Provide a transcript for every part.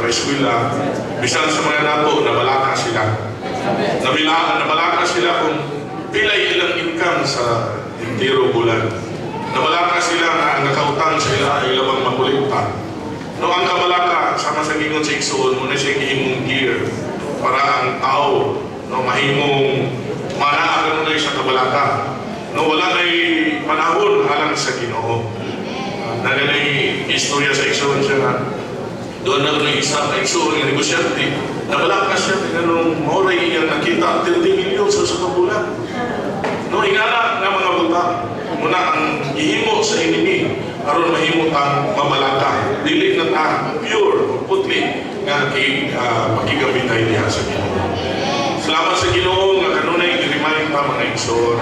eskwela, bisan sa mga nato, nabalaka sila. Nabalaka sila kung pilay ilang income sa intiro bulan. Nabalaka sila nga nakautang sa ilang makulikta. No, ang kabalaka, sama sa gingon sa igsoon, muna siya gihimong gear para ang tao, no, mahimong manaagan na sa kabalaka. No, wala na'y panahon halang sa Ginoo. Naganay istorya sa igsoon siya nga. Doon na rin isa na igsoon ng negosyante. Nabalaka siya, ganun, moray iyang nakita, 30 milyon sa kabulan. No, ingana nga mga buta, muna ang ihimo sa inimi, aron mahimo tang mabalaka. Dili na ta pure, putli, nga makigabitay niya sa Ginoo. Salamat sa Ginoo nga kanunay i-remind pa mga igsoon.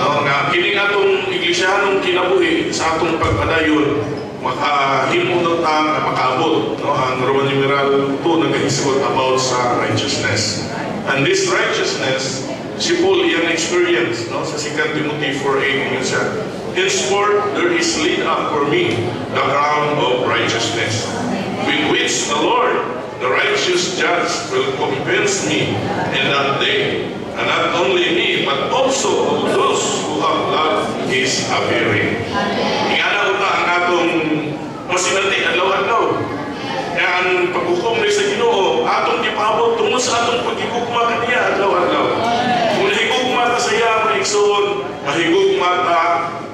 No, nga kini atong iglesiyanong kinabuhi sa atong pagpadayon, makahimo na ta nga makaabot, no, ang Roman numeral 2 nagahisgot about sa righteousness. And this righteousness, si Paul iyang experience, no, sa 2 Timothy 4:8 yun siya. Henceforth there is laid up for me the crown of righteousness, with which the Lord, the righteous judge, will compense me in that day, and not only me, but also of those who have loved His appearing. Ingana uta ang atong masinati adlaw-adlaw. Kaya ang paghukom ni sa Ginoo, atong gipabot tungod sa atong pagigugma kaniya adlaw-adlaw. Kung nahigugma ta sa iya, maigsoon, mahigugma ta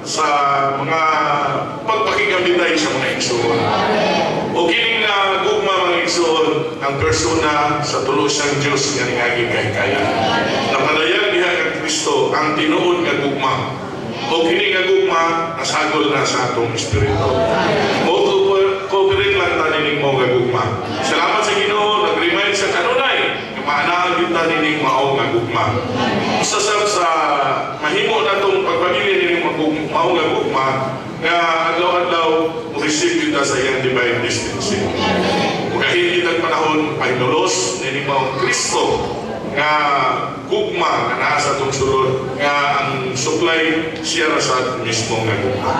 sa mga pagpakigabitay sa mga igsoon. O kining na gugma mga igsoon, ang persona sa tulusang Diyos nga ningagi kahikayan. Napadayag diha kang Kristo ang tinuod nga gugma. O kining nga gugma, nasagol na sa atong espiritu. O cooperate lang tanining mo nga gugma. Salamat sa Ginoo, nag-remind sa kanunay, maanaan yung tanining mao nga gugma. Usasab sa mahimo na itong pagpamilya nining mao nga gugma, nga adlaw-adlaw receive kita sa iyang divine distancing. Kahit kitang panahon, pahinulos nining mao Kristo nga gugma nga naa sa itong sulod, nga ang supply siya sa mismo nga gugma.